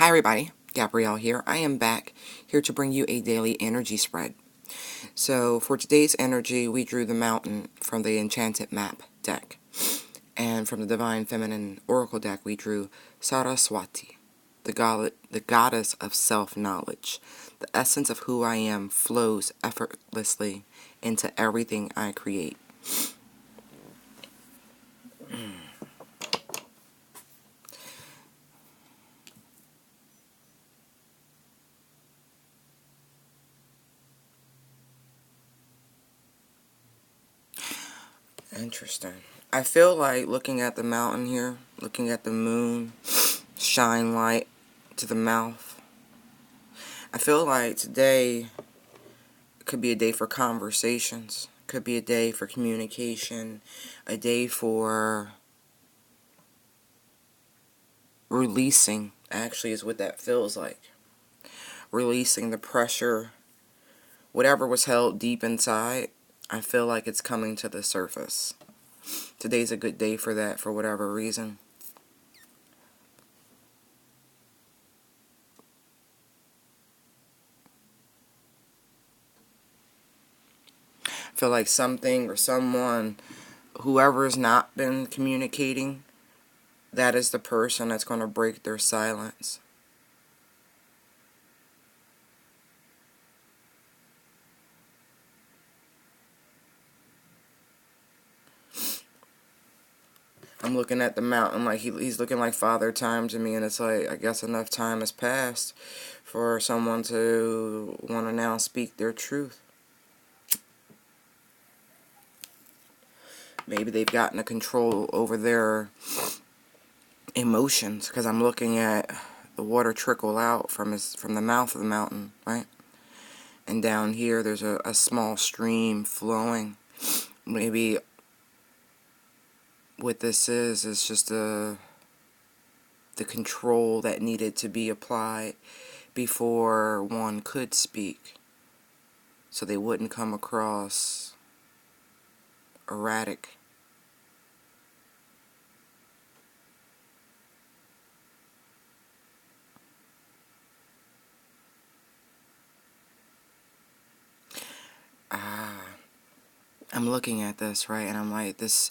Hi everybody, Gabrielle here. I am back here to bring you a daily energy spread. So for today's energy, we drew the mountain from the Enchanted Map deck. And from the Divine Feminine Oracle deck, we drew Saraswati, the goddess of self-knowledge. The essence of who I am flows effortlessly into everything I create. Interesting. I feel like looking at the mountain here, looking at the moon, shine light to the mouth. I feel like today could be a day for conversations, could be a day for communication, a day for releasing, actually is what that feels like. Releasing the pressure, whatever was held deep inside, I feel like it's coming to the surface. Today's a good day for that, for whatever reason. I feel like something or someone, whoever's not been communicating, that is the person that's going to break their silence. I'm looking at the mountain like he's looking like Father Time to me, and it's like, I guess enough time has passed for someone to want to now speak their truth. Maybe they've gotten a control over their emotions, because I'm looking at the water trickle out from the mouth of the mountain, right? And down here there's a small stream flowing. Maybe what this is just the control that needed to be applied before one could speak, so they wouldn't come across erratic. I'm looking at this, right, and I'm like, this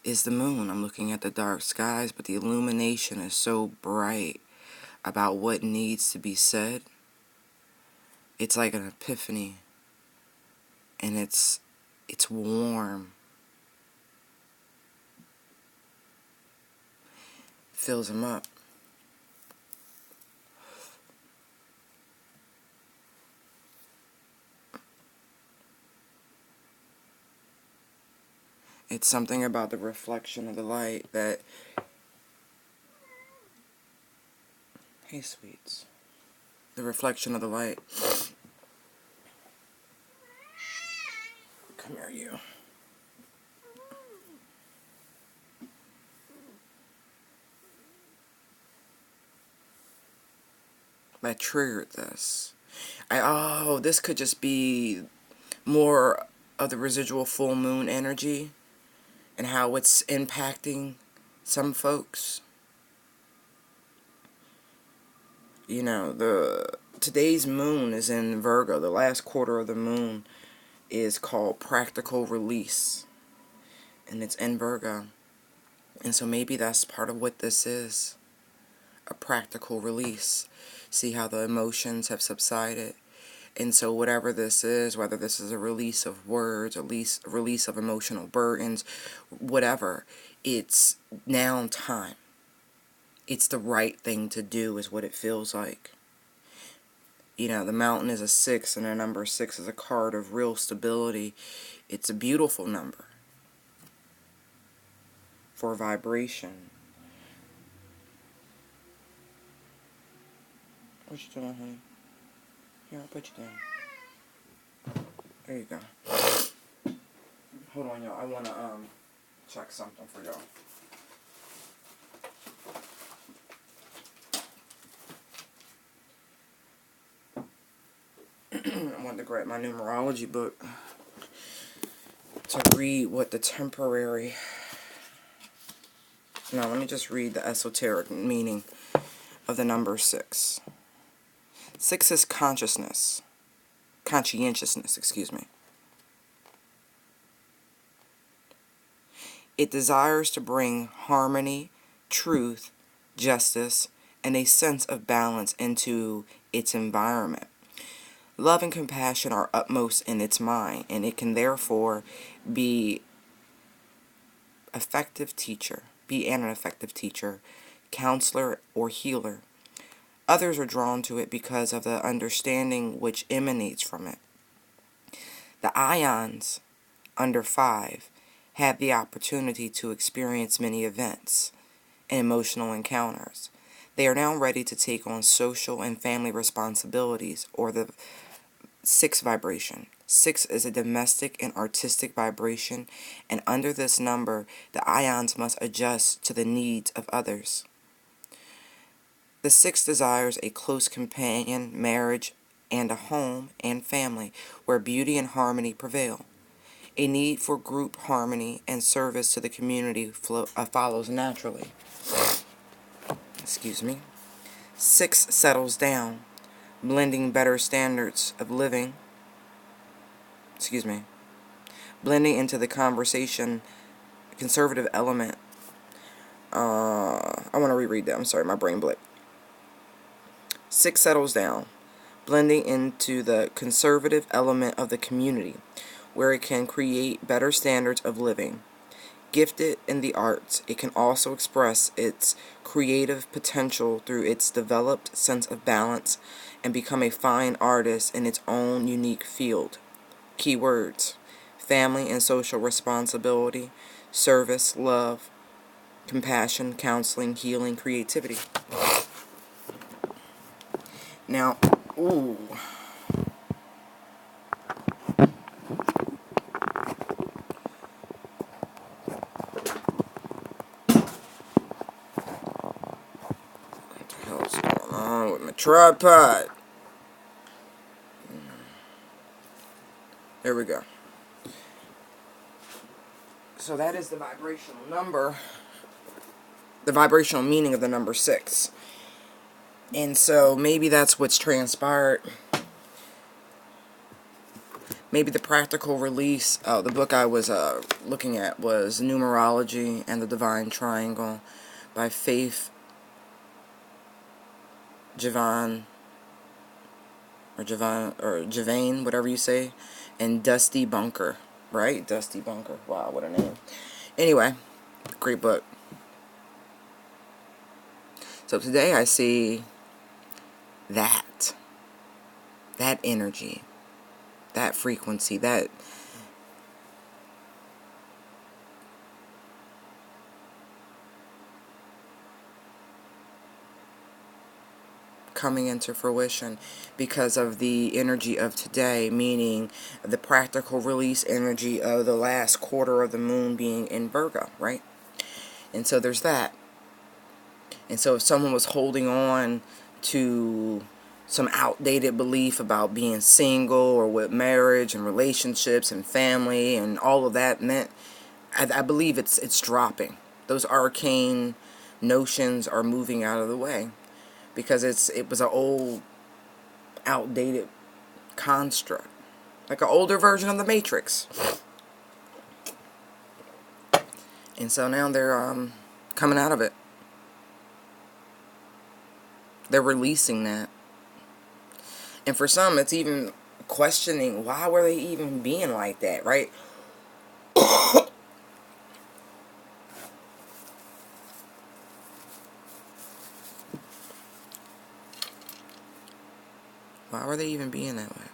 is the moon. I'm looking at the dark skies, but the illumination is so bright about what needs to be said. It's like an epiphany, and it's warm. Fills them up. It's something about the reflection of the light that... Hey, sweets. The reflection of the light. Come here, you. That triggered this. This could just be more of the residual full moon energy and how it's impacting some folks. You know, today's moon is in Virgo. The last quarter of the moon is called practical release, and it's in Virgo. And so maybe that's part of what this is, a practical release. See how the emotions have subsided. And so whatever this is, whether this is a release of words, a release of emotional burdens, whatever, it's now time. It's the right thing to do is what it feels like. You know, the mountain is a 6, and the number 6 is a card of real stability. It's a beautiful number for vibration. What you doing, honey? Here, I'll put you down. There you go. Hold on, y'all. I want to check something for y'all. I wanted to grab my numerology book to read what the temporary... No, let me just read the esoteric meaning. of the number 6. 6 is conscientiousness, excuse me. It desires to bring harmony, truth, justice, and a sense of balance into its environment. Love and compassion are upmost in its mind, and it can therefore be an effective teacher, counselor, or healer. Others are drawn to it because of the understanding which emanates from it. The ions under 5 have the opportunity to experience many events and emotional encounters. They are now ready to take on social and family responsibilities, or the 6 vibration. 6 is a domestic and artistic vibration, and under this number, the ions must adjust to the needs of others. The 6 desires a close companion, marriage, and a home and family where beauty and harmony prevail. A need for group harmony and service to the community follows naturally. Excuse me. 6 settles down, blending better standards of living. Blending into the conversation, conservative element. I want to reread that. I'm sorry, my brain blipped. 6 settles down, blending into the conservative element of the community, where it can create better standards of living. Gifted in the arts, it can also express its creative potential through its developed sense of balance and become a fine artist in its own unique field. Keywords: family and social responsibility, service, love, compassion, counseling, healing, creativity. Now, ooh. What the hell's going on with my tripod? There we go. So that is the vibrational number, the vibrational meaning of the number 6. And so maybe that's what's transpired. Maybe the practical release, the book I was looking at was Numerology and the Divine Triangle by Faith Javane, whatever you say, and Dusty Bunker, right? Dusty Bunker. Wow, what a name. Anyway, great book. So today I see that energy, that frequency, that coming into fruition because of the energy of today, meaning the practical release energy of the last quarter of the moon being in Virgo, right? And so there's that. And so if someone was holding on to some outdated belief about being single or with marriage and relationships and family and all of that meant, I believe it's dropping. Those arcane notions are moving out of the way because it was an old, outdated construct, like an older version of the Matrix. And so now they're coming out of it. They're releasing that. And for some, it's even questioning, why were they even being like that, right? Why were they even being that way?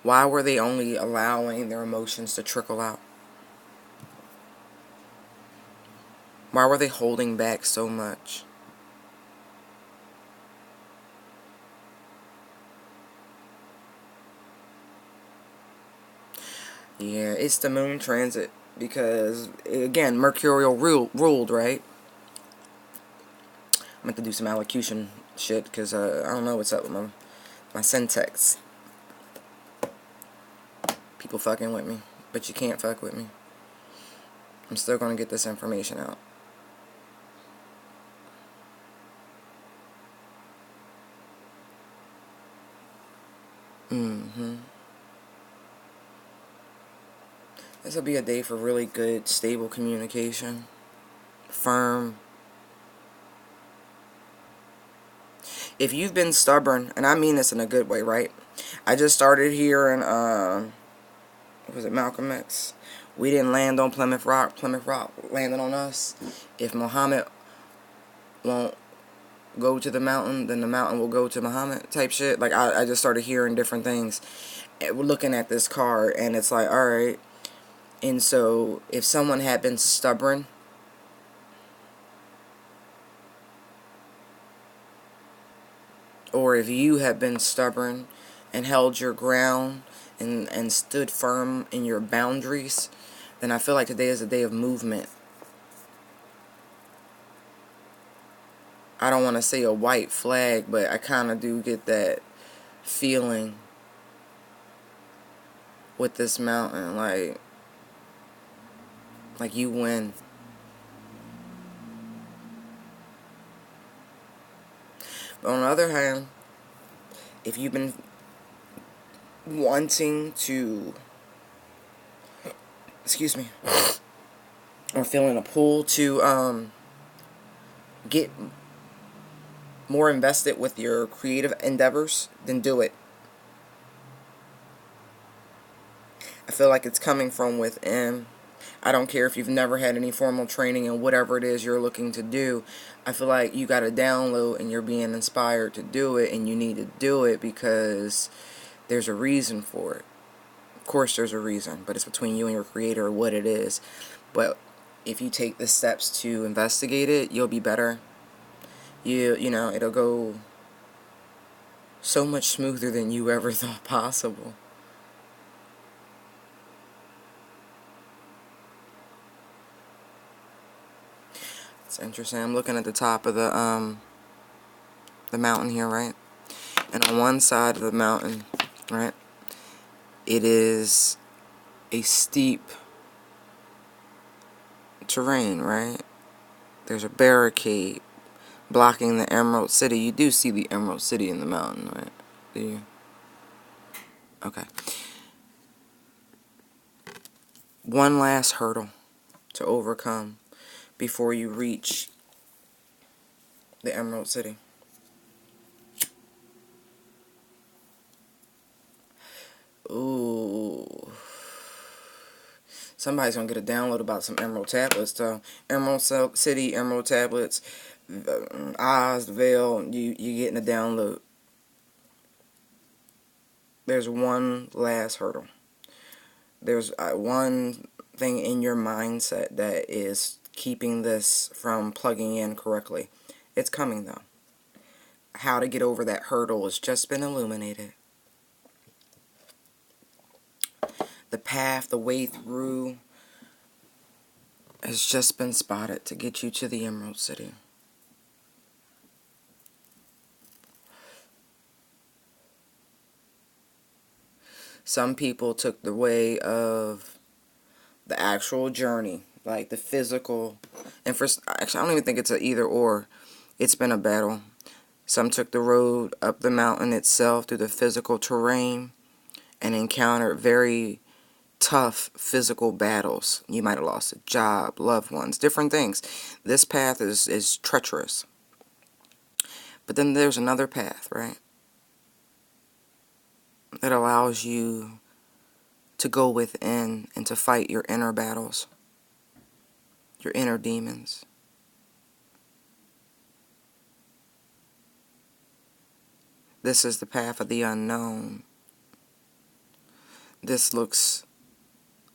Why were they only allowing their emotions to trickle out? Why were they holding back so much? Yeah, it's the moon transit because, again, Mercurial ruled, right? I'm going to do some allocution shit because I don't know what's up with my syntax. People fucking with me, but you can't fuck with me. I'm still going to get this information out. Mm-hmm. This will be a day for really good, stable communication. Firm. If you've been stubborn, and I mean this in a good way, right? I just started here in, was it Malcolm X? We didn't land on Plymouth Rock. Plymouth Rock landed on us. If Muhammad won't go to the mountain, then the mountain will go to Muhammad type shit. Like, I just started hearing different things. We're looking at this card, and it's like, alright. And so, if someone had been stubborn, or if you had been stubborn and held your ground and stood firm in your boundaries, then I feel like today is a day of movement. I don't want to say a white flag, but I kind of do get that feeling with this mountain, like you win. But on the other hand, if you've been wanting to, excuse me, or feeling a pull to get more invested with your creative endeavors, then do it. I feel like it's coming from within. I don't care if you've never had any formal training in whatever it is you're looking to do. I feel like you got to download and you're being inspired to do it, and you need to do it because there's a reason for it. Of course there's a reason, but it's between you and your creator what it is. But if you take the steps to investigate it, you'll be better. You know, it'll go so much smoother than you ever thought possible. It's interesting. I'm looking at the top of the mountain here, right? And on one side of the mountain, right, it is a steep terrain, right? There's a barricade blocking the Emerald City. You do see the Emerald City in the mountain, right? Do you? Okay. One last hurdle to overcome before you reach the Emerald City. Ooh. Somebody's gonna get a download about some Emerald tablets, though. Emerald City, Emerald tablets, Oz, Veil. You getting a download. There's one last hurdle. There's one thing in your mindset that is keeping this from plugging in correctly. It's coming, though. How to get over that hurdle has just been illuminated. The path, the way through has just been spotted to get you to the Emerald City. Some people took the way of the actual journey, like the physical, and actually I don't even think it's a either or. It's been a battle. Some took the road up the mountain itself through the physical terrain and encountered very tough physical battles. You might have lost a job, loved ones, different things. This path is treacherous. But then there's another path, right? That allows you to go within and to fight your inner battles, your inner demons. This is the path of the unknown. This looks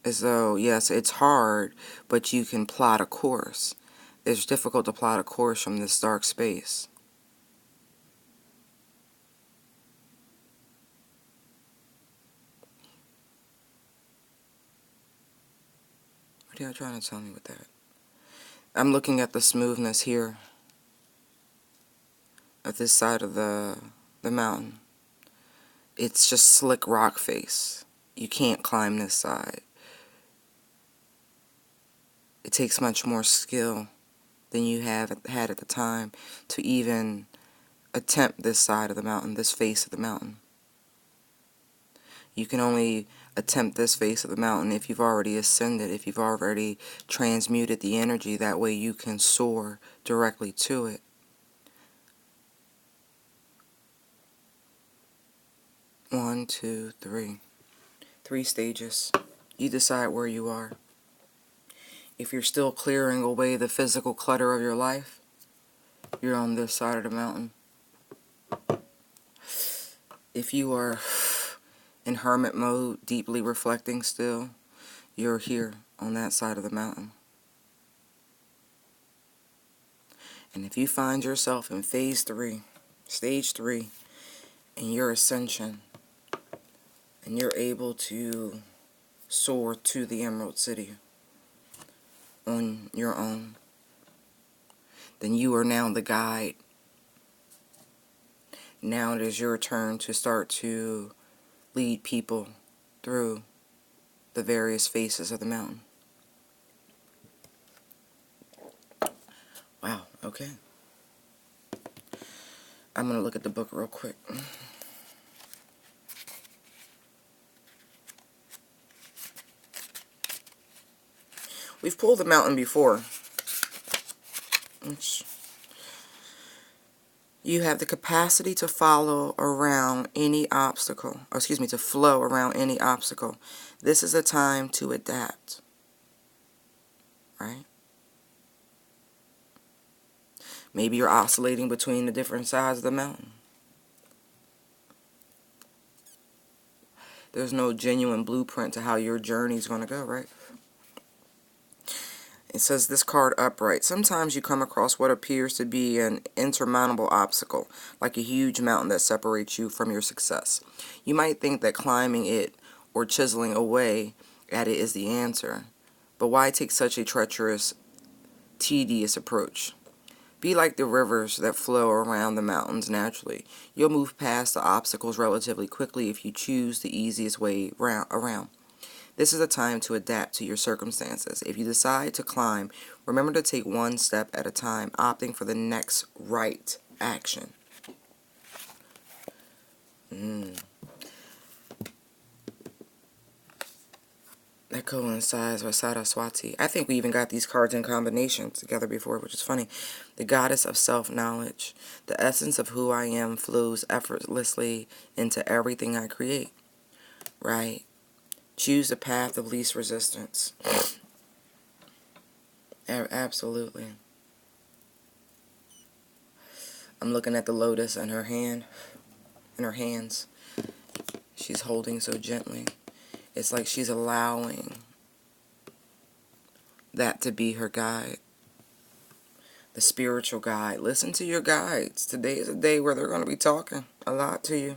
as though, yes, it's hard, but you can plot a course. It's difficult to plot a course from this dark space. What are you trying to tell me with that? I'm looking at the smoothness here at this side of the mountain. It's just slick rock face. You can't climb this side. It takes much more skill than you have had at the time to even attempt this side of the mountain, this face of the mountain. You can only attempt this face of the mountain if you've already ascended, if you've already transmuted the energy. That way you can soar directly to it. One, two, three. 3 stages. You decide where you are. If you're still clearing away the physical clutter of your life, you're on this side of the mountain. If you are in hermit mode, deeply reflecting still, you're here on that side of the mountain. And if you find yourself in phase 3, stage 3, in your ascension, and you're able to soar to the Emerald City on your own, then you are now the guide. Now it is your turn to start to lead people through the various faces of the mountain. Wow, okay. I'm going to look at the book real quick. We've pulled the mountain before. You have the capacity to follow around any obstacle, or excuse me, to flow around any obstacle. This is a time to adapt, right? Maybe you're oscillating between the different sides of the mountain. There's no genuine blueprint to how your journey is going to go, right? It says this card upright. Sometimes you come across what appears to be an insurmountable obstacle, like a huge mountain that separates you from your success. You might think that climbing it or chiseling away at it is the answer, but why take such a treacherous, tedious approach? Be like the rivers that flow around the mountains naturally. You'll move past the obstacles relatively quickly if you choose the easiest way around. This is a time to adapt to your circumstances. If you decide to climb, remember to take one step at a time, opting for the next right action. That coincides with Saraswati. I think we even got these cards in combination together before, which is funny. The goddess of self-knowledge. The essence of who I am flows effortlessly into everything I create. Right? Choose the path of least resistance. Absolutely. I'm looking at the lotus in her hand, in her hands. She's holding so gently. It's like she's allowing that to be her guide. The spiritual guide. Listen to your guides. Today is a day where they're going to be talking a lot to you.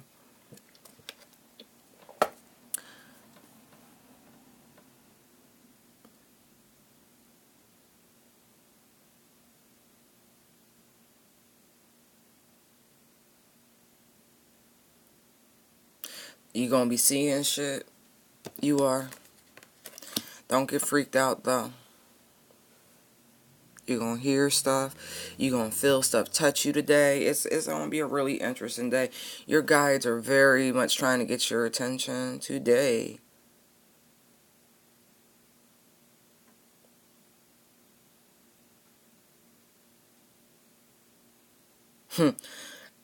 You going to be seeing shit. You are. Don't get freaked out though. You're going to hear stuff. You're going to feel stuff touch you today. It's going to be a really interesting day. Your guides are very much trying to get your attention today.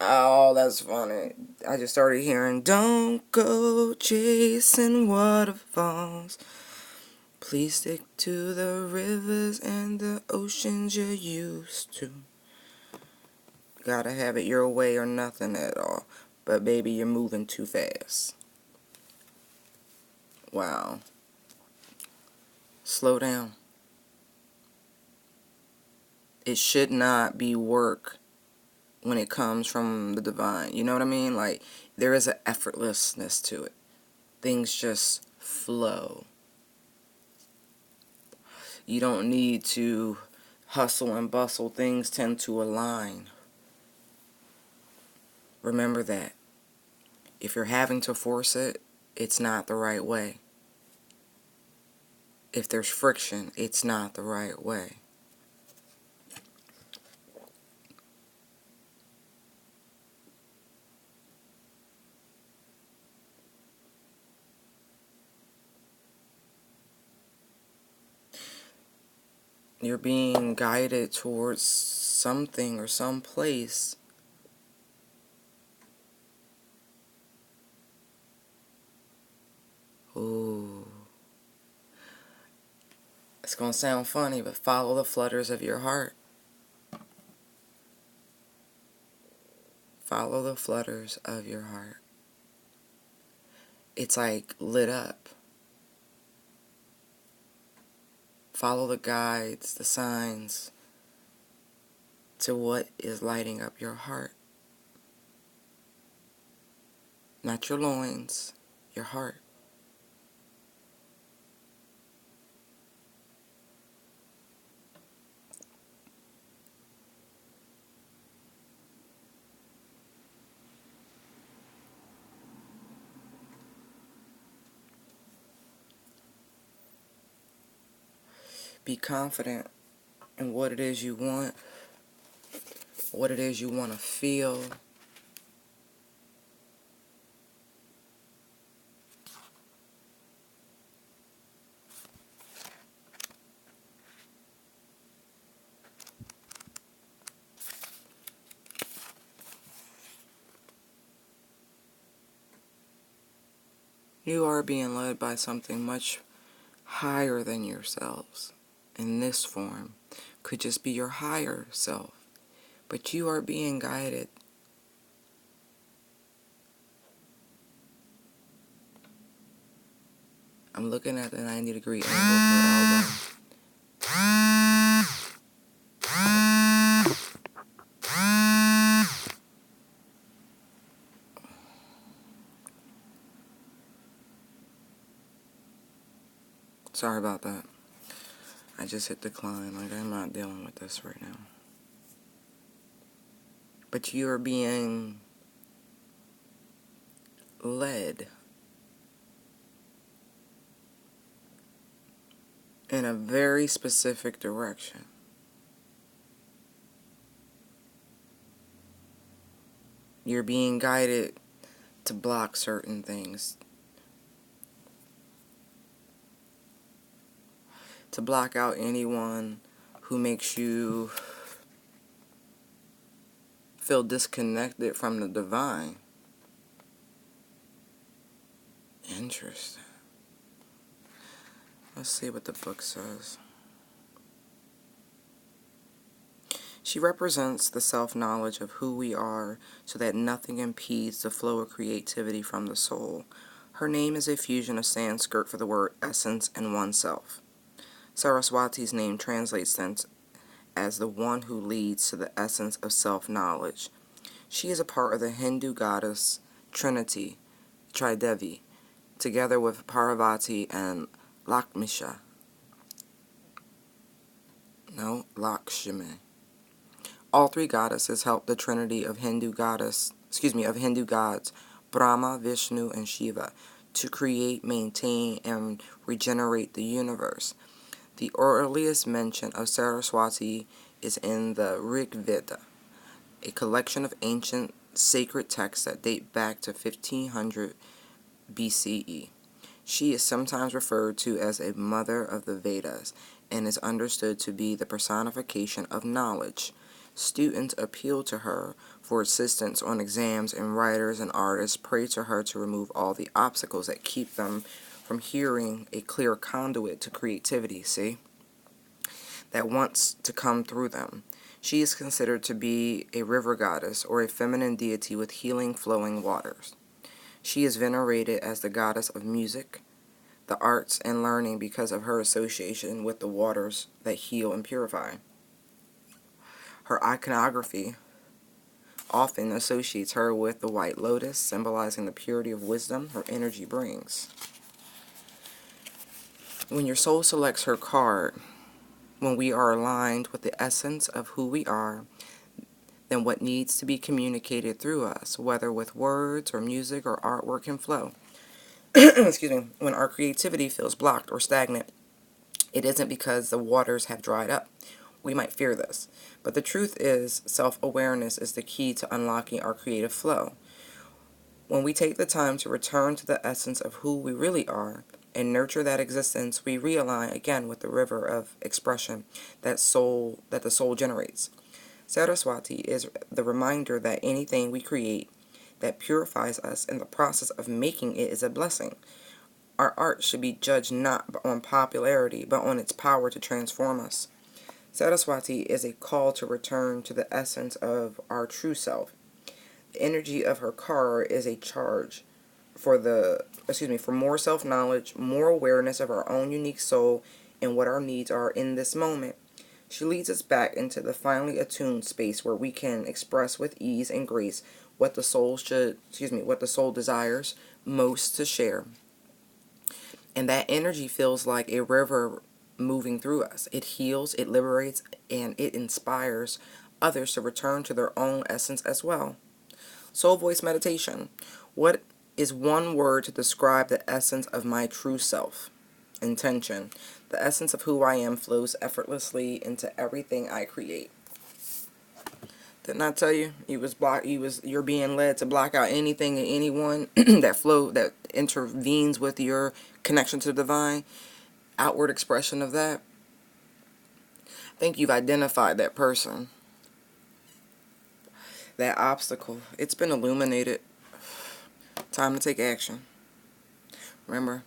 Oh, that's funny. I just started hearing, don't go chasing waterfalls. Please stick to the rivers and the oceans you're used to. Gotta have it your way or nothing at all. But baby, you're moving too fast. Wow. Slow down. It should not be work when it comes from the divine. You know what I mean? Like, there is an effortlessness to it. Things just flow. You don't need to hustle and bustle. Things tend to align. Remember that. If you're having to force it, it's not the right way. If there's friction, it's not the right way. You're being guided towards something or some place. Ooh. It's going to sound funny, but follow the flutters of your heart. Follow the flutters of your heart. It's like lit up. Follow the guides, the signs to what is lighting up your heart. Not your loins, your heart. Be confident in what it is you want, what it is you want to feel. You are being led by something much higher than yourselves. In this form, could just be your higher self. But you are being guided. I'm looking at the 90-degree angle per elbow. Sorry about that. I just hit decline. Like, I'm not dealing with this right now. But you are being led in a very specific direction. You're being guided to block certain things. To block out anyone who makes you feel disconnected from the divine. Interesting. Let's see what the book says. She represents the self-knowledge of who we are so that nothing impedes the flow of creativity from the soul. Her name is a fusion of Sanskrit for the word essence and oneself. Saraswati's name translates then as the one who leads to the essence of self-knowledge. She is a part of the Hindu goddess Trinity, Tridevi, together with Parvati and Lakshmi. All three goddesses help the trinity of Hindu gods, Brahma, Vishnu, and Shiva, to create, maintain, and regenerate the universe. The earliest mention of Saraswati is in the Rig Veda, a collection of ancient sacred texts that date back to 1500 BCE. She is sometimes referred to as a mother of the Vedas and is understood to be the personification of knowledge. Students appeal to her for assistance on exams, and writers and artists pray to her to remove all the obstacles that keep them from hearing a clear conduit to creativity, that wants to come through them. She is considered to be a river goddess or a feminine deity with healing flowing waters. She is venerated as the goddess of music, the arts, and learning because of her association with the waters that heal and purify. Her iconography often associates her with the white lotus, symbolizing the purity of wisdom her energy brings. When your soul selects her card, when we are aligned with the essence of who we are, then what needs to be communicated through us, whether with words or music or artwork, can flow. Excuse me. When our creativity feels blocked or stagnant, it isn't because the waters have dried up. We might fear this, but the truth is self-awareness is the key to unlocking our creative flow. When we take the time to return to the essence of who we really are, and nurture that existence, we realign again with the river of expression that the soul generates. Saraswati is the reminder that anything we create that purifies us in the process of making it is a blessing. Our art should be judged not on popularity, but on its power to transform us. Saraswati is a call to return to the essence of our true self. The energy of her car is a charge for more self-knowledge, more awareness of our own unique soul and what our needs are in this moment. She leads us back into the finely attuned space where we can express with ease and grace what the soul desires most to share. And that energy feels like a river moving through us. It heals, it liberates, and it inspires others to return to their own essence as well. Soul Voice Meditation. What is one word to describe the essence of my true self? Intention. The essence of who I am flows effortlessly into everything I create. Didn't I tell you? You're being led to block out anything and anyone that intervenes with your connection to the divine, outward expression of that. I think you've identified that person, that obstacle. It's been illuminated. Time to take action. Remember,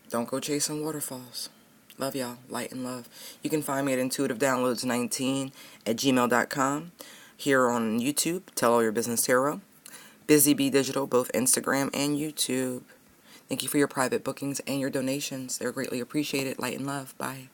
don't go chasing waterfalls. Love y'all. Light and love. You can find me at intuitivedownloads19@gmail.com. Here on YouTube, Tell All Your Business Tarot. Busy Bee Digital, both Instagram and YouTube. Thank you for your private bookings and your donations. They're greatly appreciated. Light and love. Bye.